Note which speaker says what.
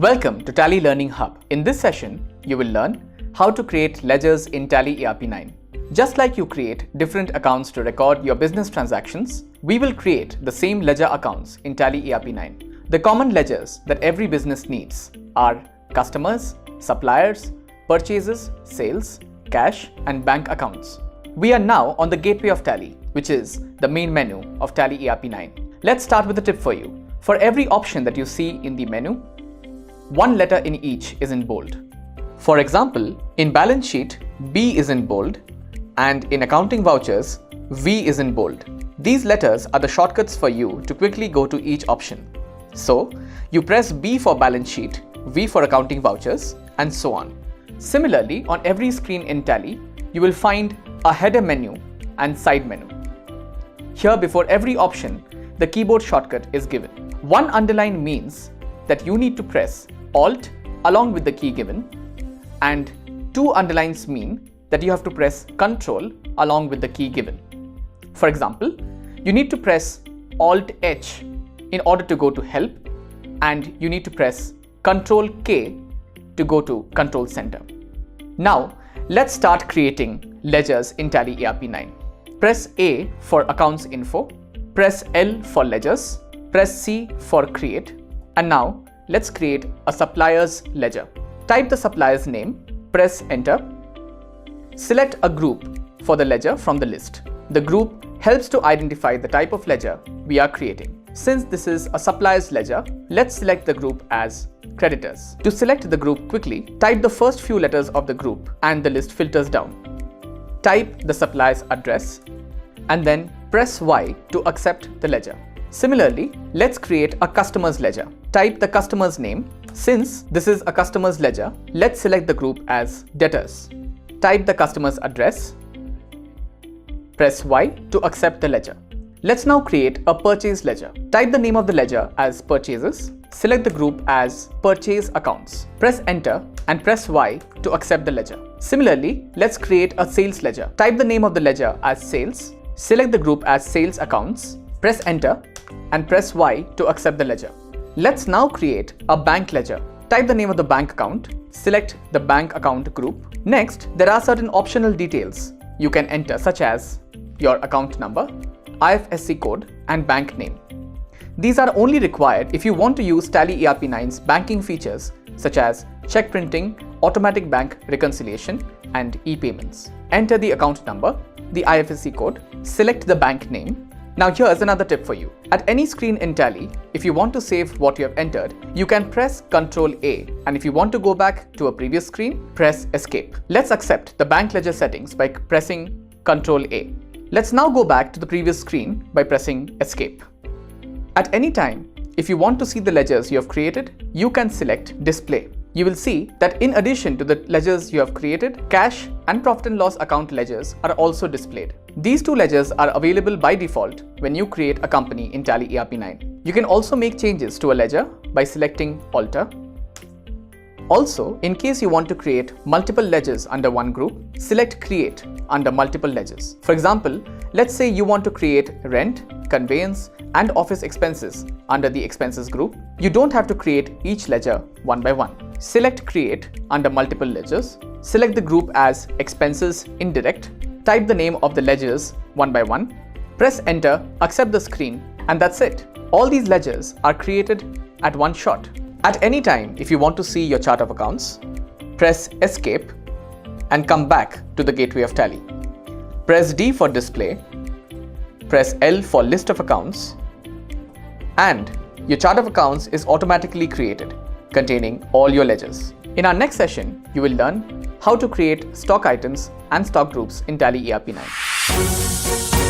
Speaker 1: Welcome to Tally Learning Hub. In this session, you will learn how to create ledgers in Tally ERP-9. Just like you create different accounts to record your business transactions, we will create the same ledger accounts in Tally ERP-9. The common ledgers that every business needs are customers, suppliers, purchases, sales, cash, and bank accounts. We are now on the gateway of Tally, which is the main menu of Tally ERP-9. Let's start with a tip for you. For every option that you see in the menu, one letter in each is in bold. For example, in balance sheet, B is in bold, and in accounting vouchers, V is in bold. These letters are the shortcuts for you to quickly go to each option. So, you press B for balance sheet, V for accounting vouchers, and so on. Similarly, on every screen in Tally, you will find a header menu and side menu. Here, before every option, the keyboard shortcut is given. One underline means that you need to press Alt along with the key given, and two underlines mean that you have to press Ctrl along with the key given. For example, you need to press Alt H in order to go to Help, and you need to press Ctrl K to go to Control Center. Now, let's start creating ledgers in Tally ERP-9. Press A for Accounts Info, press L for Ledgers, press C for Create, and now let's create a supplier's ledger. Type the supplier's name, press Enter. Select a group for the ledger from the list. The group helps to identify the type of ledger we are creating. Since this is a supplier's ledger, let's select the group as Creditors. To select the group quickly, type the first few letters of the group and the list filters down. Type the supplier's address and then press Y to accept the ledger. Similarly, let's create a customer's ledger. Type the customer's name. Since this is a customer's ledger, let's select the group as Debtors. Type the customer's address. Press Y to accept the ledger. Let's now create a purchase ledger. Type the name of the ledger as Purchases. Select the group as Purchase Accounts. Press Enter and press Y to accept the ledger. Similarly, let's create a sales ledger. Type the name of the ledger as Sales. Select the group as Sales Accounts. Press Enter and press Y to accept the ledger. Let's now create a bank ledger. Type the name of the bank account. Select the bank account group. Next, there are certain optional details you can enter, such as your account number, IFSC code, and bank name. These are only required if you want to use Tally ERP-9's banking features such as check printing, automatic bank reconciliation, and e-payments. Enter the account number, the IFSC code, select the bank name. Now here's another tip for you. At any screen in Tally, if you want to save what you have entered, you can press Ctrl A, and if you want to go back to a previous screen, press Escape. Let's accept the bank ledger settings by pressing Ctrl A. Let's now go back to the previous screen by pressing Escape. At any time, if you want to see the ledgers you have created, you can select Display. You will see that in addition to the ledgers you have created, cash and profit and loss account ledgers are also displayed. These two ledgers are available by default when you create a company in Tally ERP-9. You can also make changes to a ledger by selecting Alter. Also, in case you want to create multiple ledgers under one group, select Create under multiple ledgers. For example, let's say you want to create rent, conveyance, and office expenses under the expenses group. You don't have to create each ledger one by one. Select Create under multiple ledgers. Select the group as Expenses Indirect. Type the name of the ledgers one by one. Press Enter, accept the screen, and that's it. All these ledgers are created at one shot. At any time, if you want to see your chart of accounts, press Escape and come back to the gateway of Tally. Press D for Display. Press L for List of Accounts, and your chart of accounts is automatically created, containing all your ledgers. In our next session, you will learn how to create stock items and stock groups in Tally ERP-9.